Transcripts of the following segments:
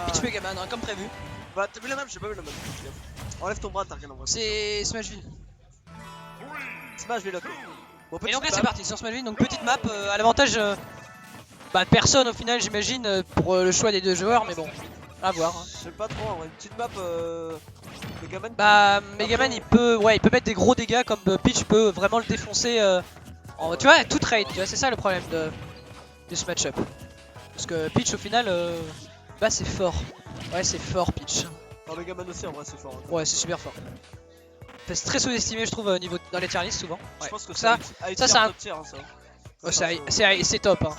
Pitch Megaman, hein, comme prévu. Bah t'as vu la map? J'ai pas vu la map. Enlève ton bras, t'as rien en vrai. C'est Smashville. Smashville, ok. Bon, Et donc là petite c'est map. parti sur Smashville, donc petite map à l'avantage bah, de personne au final j'imagine pour le choix des deux joueurs, mais bon, à voir. Hein. Je sais pas trop en vrai. Une petite map Megaman. Bah Megaman il peut mettre des gros dégâts comme Peach peut vraiment le défoncer tu vois, tout trade, tu vois, c'est ça le problème de ce match-up. Parce que Peach au final, bah c'est fort. Ouais c'est fort Peach. Non, Megaman aussi en vrai c'est fort. Hein. Ouais c'est super fort. C'est très sous-estimé je trouve au niveau dans les tier list souvent. Je Ouais. pense que ça c'est un... tier, hein, ça. c'est top hein.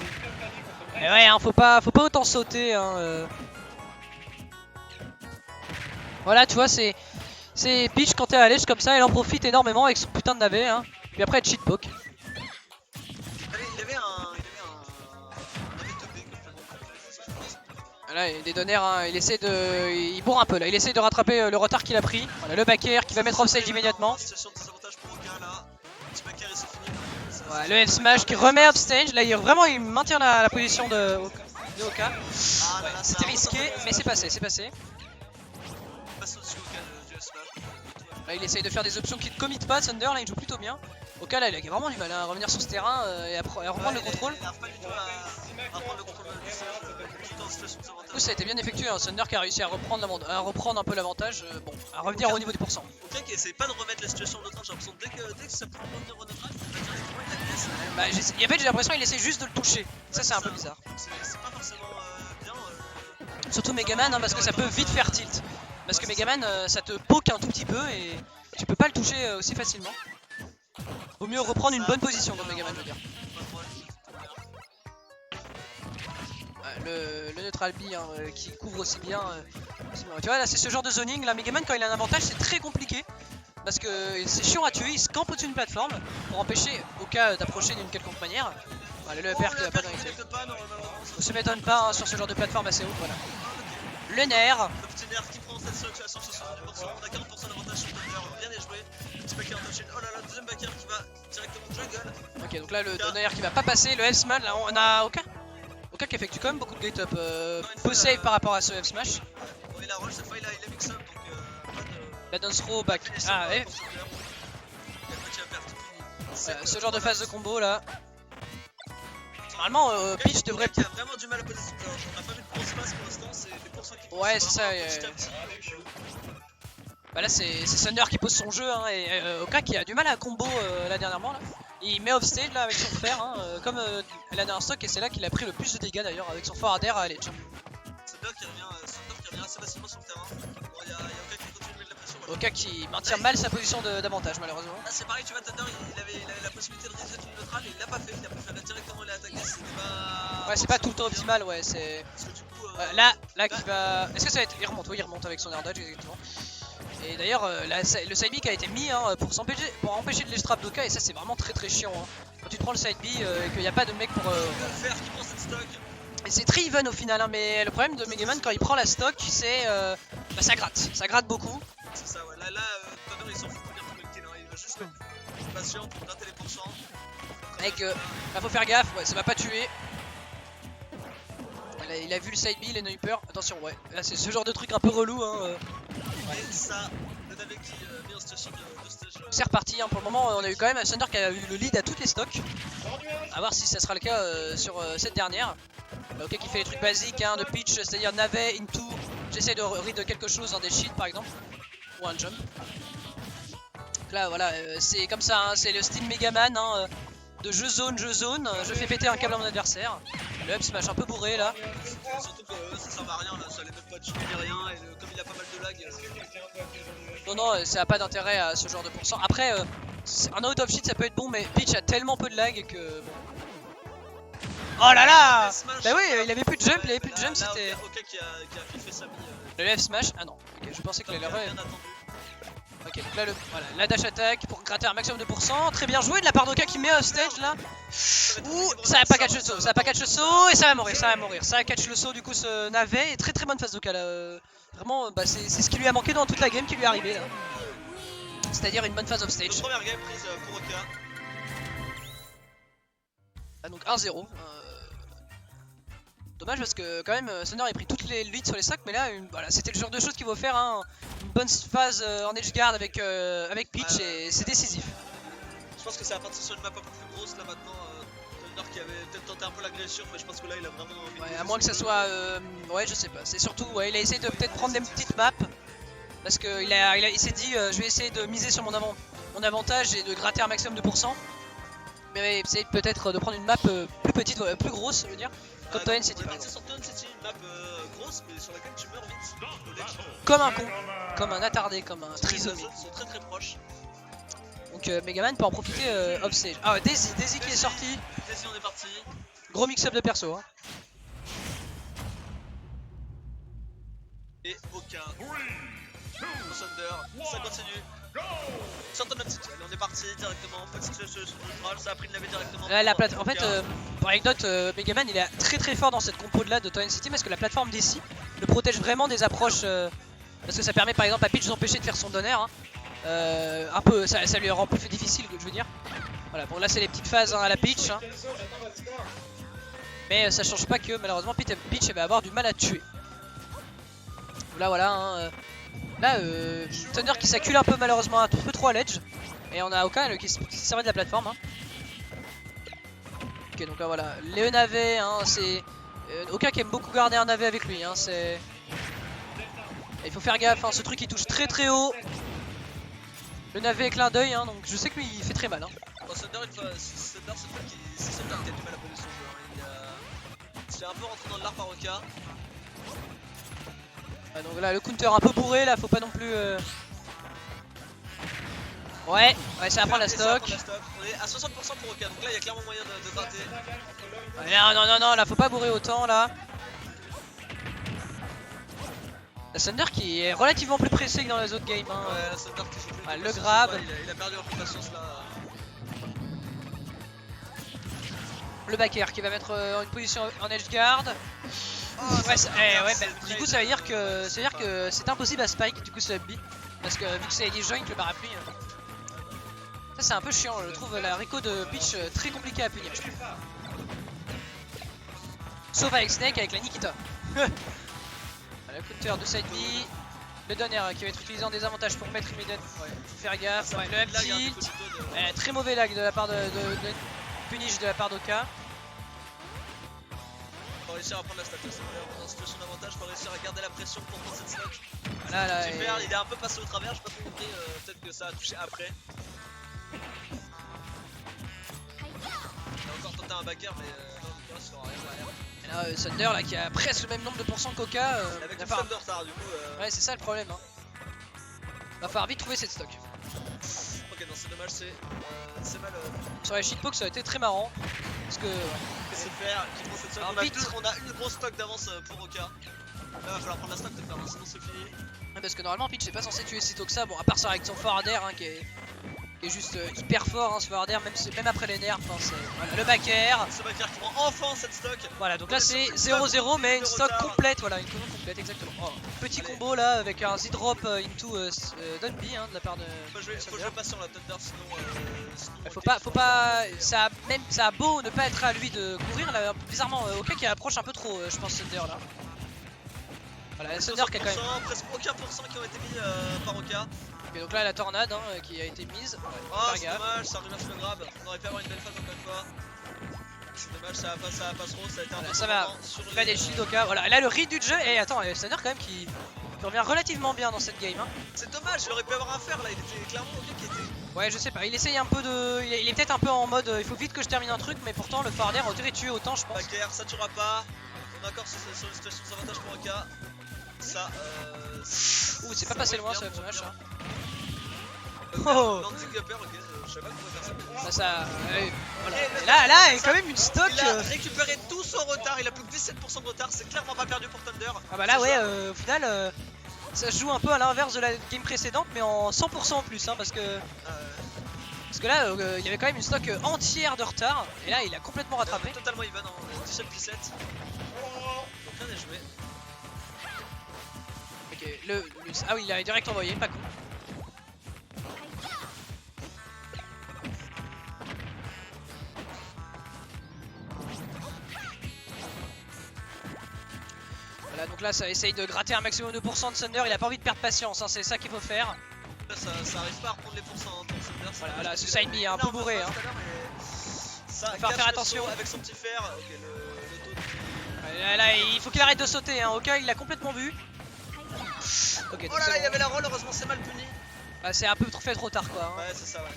Et ouais hein, faut pas autant sauter hein. Voilà tu vois c'est Peach quand t'es à l'aise comme ça elle en profite énormément avec son putain de navet hein. Puis après elle cheat poke. Il avait un navet topé Là des donneurs hein, il bourre un peu là, il essaie de rattraper le retard qu'il a pris. Voilà le back air qui va mettre offstage immédiatement. Situation de désavantage pour Oka là. Petit back air et c'est fini. Ouais, le F smash qui remet upstage, là il maintient la position de Oka. Ouais, c'était risqué mais c'est passé, Passe au-dessus Oka du smash. Là il essaye de faire des options qui ne commit pas, Thunder là il joue plutôt bien. Oka là il a vraiment du mal à revenir sur ce terrain et à reprendre le contrôle. Il n'arrive pas du tout à reprendre le contrôle du stage tout en situation de désavantage. Du coup ça a été bien effectué, hein. Thunder qui a réussi à reprendre un peu l'avantage, bon, à revenir au niveau des pourcents. Oka qui essaie pas de remettre la situation de neutrale, j'ai l'impression dès que ça peut revenir au neutrale, directement il la laisse. Bah, en fait j'ai l'impression qu'il essaie juste de le toucher, ça c'est un peu bizarre. C'est pas forcément bien. Surtout Megaman hein, parce que ça peut vite faire tilt. Parce que Megaman ça te poke un tout petit peu et tu peux pas le toucher aussi facilement. Vaut mieux reprendre une bonne position comme Megaman je veux dire. Le neutral B hein, qui couvre aussi bien. Tu vois là c'est ce genre de zoning, là Megaman quand il a un avantage c'est très compliqué. Parce que c'est chiant à tuer, il se campe au-dessus d'une plateforme pour empêcher Oka d'approcher d'une quelconque manière. Voilà, le EPR qui va pas d'arrêter. On se m'étonne pas hein, sur ce genre de plateforme assez haut, voilà. Le nerf. Le petit nerf qui prend cette situation sur 70%, on a 40% d'avantage sur le nerf, bien joué. Petit backer touch, oh là là, deuxième backer qui va directement jungle. Ok donc là le donner qui va pas passer, le F-smash, là on a Oka. Oka qui effectue quand même beaucoup de gate up, peu safe par rapport à ce F-smash. Bon il a roll, cette fois il a mix up donc pas de... La dance throw back. Ah ouais. Ce genre de phase de combo là. Normalement Peach devrait... Il a vraiment du mal à poser son jeu, on a pas vu de gros space pour l'instant, c'est les pourcents qui ouais c'est ça. petit à petit. Bah là c'est Thunder qui pose son jeu hein, et Oka qui a du mal à combo là dernièrement là. Il met offstage là avec son fer hein, comme la dernière stock et c'est là qu'il a pris le plus de dégâts d'ailleurs avec son forward air à l'edge. Thunder qui revient assez facilement sur le terrain. Bon, il y a Oka qui continue de mettre la pression. Oka qui maintient mal sa position d'avantage malheureusement. Là c'est pareil, tu vois Thunder il avait la possibilité de reset une neutrale et il l'a pas fait, il a préféré directement les attaquer, c'était pas... Ouais c'est pas tout le temps optimal ouais c'est... Parce que du coup... là qui va... Est-ce que ça va être... Il remonte, oui il remonte avec son air dodge exactement. Et d'ailleurs le side B qui a été mis hein, pour empêcher de l'estrap d'Oka et ça c'est vraiment très chiant hein. Quand tu te prends le side B et qu'il n'y a pas de mec pour... Le fer qui prend cette stock. Et c'est très even au final hein, mais le problème de Megaman quand il prend la stock c'est... bah ça gratte beaucoup. C'est ça ouais, là Thunder il s'en fout de bien tomber le kill hein. Il va juste être patient pour gratter les pourcents. Mec, là faut faire gaffe, ouais ça va pas tuer. Il a vu le side B, il est no hyper. Attention ouais, là c'est ce genre de truc un peu relou hein. Et ça, le Navet qui met en situation de stage. C'est reparti hein. Pour le moment on a eu quand même un Thunder qui a eu le lead à toutes les stocks. A voir si ça sera le cas sur cette dernière. Ok qui fait les trucs basiques hein, de pitch, c'est-à-dire navet, into. J'essaie de read quelque chose dans des cheats par exemple. Ou un jump. Donc là voilà, c'est comme ça, hein, c'est le style Megaman hein, de je zone, je fais péter un câble à mon adversaire. Le up smash un peu bourré là. Surtout que ça sert à rien là, ça les met pas de tuer ni rien et comme il a pas mal de lag. Non, ça a pas d'intérêt à ce genre de pourcent. Après, un out of shit ça peut être bon, mais Peach a tellement peu de lag que bon. Oh là là! Bah oui, il avait plus de jump, c'était. Oka qui a fait sa Le F smash, ah non, ok, je pensais que bien l'aurait. attendu. Ok, donc là, voilà, la dash attack pour gratter un maximum de pourcents. Très bien joué de la part d'Oka qui met off stage là. Ouh, ça a pas catch le saut, et ça va mourir, Ça a catch le saut, du coup, ce navet. Et très bonne phase d'Oka là. Vraiment, bah, c'est ce qui lui a manqué dans toute la game qui lui est arrivé là. C'est-à-dire une bonne phase off stage. Première game prise pour Oka. Ah, donc 1-0. Dommage parce que quand même Thunder a pris toutes les leads sur les stocks, mais là voilà, c'était le genre de choses qu'il faut faire, hein. Une bonne phase en edge guard avec Peach et c'est décisif. Je pense que c'est à partir sur une map un peu plus grosse là maintenant. Thunder qui avait peut-être tenté un peu l'agression, mais je pense que là il a vraiment envie Ouais, à moins que ça soit ouais, je sais pas, c'est surtout ouais, il a essayé de peut-être prendre des petites maps parce que il s'est dit je vais essayer de miser sur mon avantage et de gratter un maximum de pourcents. Mais essayer peut-être de prendre une map plus petite, plus grosse, je veux dire, comme Town City. C'est sur Town City, une map grosse mais sur laquelle tu meurs vite. Comme un con, comme un attardé, comme un trisomique. Les zones sont très proches. Donc Megaman peut en profiter off stage. Ah, Daisy qui est sorti. Daisy, on est parti. Gros mix-up de perso. Hein. Et aucun. Thunder, ça continue. Sur Town City, on est parti directement. Petite situation neutrale, ça a pris de laver directement. Là, en fait, pour anecdote, Megaman il est très fort dans cette compo là de Town City parce que la plateforme DC le protège vraiment des approches. Parce que ça permet par exemple à Peach d'empêcher de faire son donner. Hein. Un peu, ça lui rend plus difficile, je veux dire. Voilà, bon là c'est les petites phases hein, à la Peach. Hein. Mais ça change pas que malheureusement Peach va avoir du mal à tuer. Là voilà. Hein, là Thunder qui s'accule un peu malheureusement un peu trop à l'edge. Et on a Oka qui servait de la plateforme. Hein. Ok donc là voilà. Les navets, hein, c'est. Oka qui aime beaucoup garder un navet avec lui. Hein, c'est. Il faut faire gaffe, hein, ce truc il touche très haut. Le navet est clin d'œil, hein, donc je sais que lui il fait très mal. Hein. Thunder, c'est Thunder qui a du mal à poser son jeu. Hein. Il s'est un peu rentré dans l'art par Oka. Ah, donc là le counter un peu bourré, là faut pas non plus. Ouais, ça va prendre la stock. On est à 60% pour Oka, donc là il y a clairement moyen de gratter. Ouais, non, là faut pas bourrer autant là. La Thunder qui est relativement plus pressé que dans les autres games. Hein. Ouais, la Thunder qui joue plus. Le grab. Il a perdu un peu de patience là. Le backer qui va mettre une position en edge guard. Du coup ça veut dire que c'est impossible à spike du coup ce B. Parce que vu que c'est disjoint le parapluie. Ça c'est un peu chiant, je trouve la Rico de Peach très compliquée à punir. Sauf avec Snake avec la Nikita. Le counter de side B, le donner qui va être utilisé en désavantage pour mettre immédiat. Ouais, faut faire gaffe. Ouais, le up tilt, très mauvais lag de la part de punish de la part d'Oka. Faut réussir à prendre la status, dans situation d'avantage, faut réussir à garder la pression pour prendre cette stock. Là, Super, il est un peu passé au travers, j'ai pas trop compris, peut-être que ça a touché après. Il a encore tenté un backer, mais non, ça sera rien derrière. Et là, Thunder là, qui a presque le même nombre de pourcents qu'Oka. Avec une femme de retard du coup. Ouais, c'est ça le problème. Hein. Va falloir vite trouver cette stock. Ok, non, c'est dommage, c'est mal. Sur les shitpox, ça a été très marrant. Parce que. C'est faire qui prend cette stock. On a une grosse stock d'avance pour Oka. Là, il va falloir prendre la stock de faire, sinon c'est fini. Ouais, parce que normalement, Peach n'est pas censé tuer si tôt que ça. Bon, à part ça avec son forward air hein, qui est juste hyper fort, hein, ce forward air, même après les nerfs. Hein, voilà, le backer. Ce backer qui prend enfin cette stock. Voilà, donc là c'est 0-0, mais une stock complète. Voilà, une combo complète, exactement. Oh, petit combo là avec un Z-drop into Dunby hein, de la part de. Faut jouer patient la Thunder, sinon. Faut pas. Ça a beau ne pas être à lui de courir, là, bizarrement, Oka qui approche un peu trop, je pense, Thunder là. Voilà, Thunder qui a quand même. Presque aucun pourcent qui ont été mis par Oka. Et donc là la tornade hein, qui a été mise. Oh c'est dommage, ça reverse le grab. On aurait pu avoir une belle phase encore une fois. C'est dommage, ça va pas trop, ça a été un peu ça va. Il va des shields Oka. Voilà, là le read du jeu. Et attends, Thunder quand même qui revient relativement bien dans cette game. Hein. C'est dommage, il aurait pu avoir un fer là, il était clairement Oka qui était. Ouais, je sais pas, il essaye un peu de. Il est peut-être un peu en mode il faut vite que je termine un truc, mais pourtant le forward air aurait tué autant, je pense. Backer, ça tuera pas. On est encore sur une situation sans avantage pour Oka. Ça, ouh, c'est pas passé loin ce match. Hein. Oh landing upper, ok, je savais pas qu'on pouvait faire ça. Voilà. Là, il y a quand même une stock. Il a récupéré tout son retard, il a plus que 17% de retard, c'est clairement pas perdu pour Thunder. Ah bah là, ouais, au final, ça se joue un peu à l'inverse de la game précédente, mais en 100% en plus, hein, parce que là, il y avait quand même une stock entière de retard, et là, il a complètement rattrapé. Totalement even en 17-17. Donc rien n'est joué. Ok, ah oui, il a direct envoyé, pas con. Voilà, donc là ça essaye de gratter un maximum de pourcents de Thunder, il a pas envie de perdre patience, hein, c'est ça qu'il faut faire. Là, ça arrive pas à reprendre les pourcents hein, pour Thunder. Voilà, là, ce side B un peu bourré. Hein. Ça faut faire cache le attention. saut avec son petit fer. Ok, le dos. Là, il faut qu'il arrête de sauter, hein. Oka il l'a complètement vu. Ok, donc Oh là là, c'est il y avait la roll, heureusement c'est mal puni. bah, c'est un peu fait trop tard quoi. Hein. Ouais, c'est ça, ouais.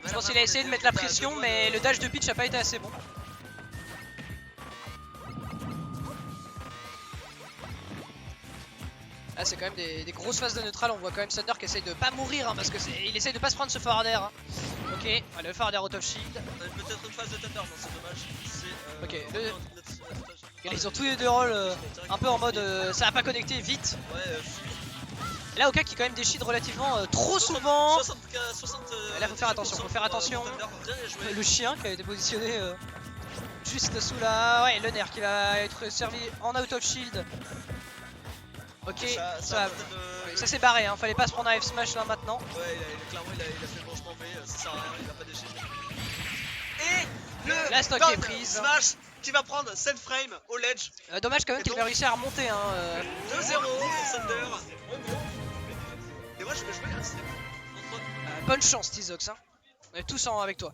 Je pense qu'il a essayé de mettre la pression, mais le dash de Peach a pas été assez bon. Là c'est quand même des grosses phases de neutral, on voit quand même Thunder qui essaye de pas mourir hein, parce que il essaye de pas se prendre ce forward air. Hein. Ok, voilà, le forward air out of shield. On avait peut-être une phase de Thunder, non c'est dommage. Ok, ils ont tous les deux rôles un peu en mode ça a pas connecté vite. Ouais, Et là Oka qui quand même des shields relativement trop souvent. 60, Là faut faire attention, faut faire attention. Le chien qui a été positionné juste sous la... Ouais, le nerf qui va être servi en out of shield. Ok, ça s'est barré, hein. Fallait pas se prendre un F smash là maintenant. Ouais, clairement il a fait le branchement V, ça sert à rien, il va pas déchirer. Et le la stock down est prise. Smash qui va prendre 7 frames au ledge. Dommage quand même qu'il va réussir à remonter. Hein, 2-0 Thunder. Et moi je vais jouer un step. bonne chance Tizox, hein. On est tous avec toi.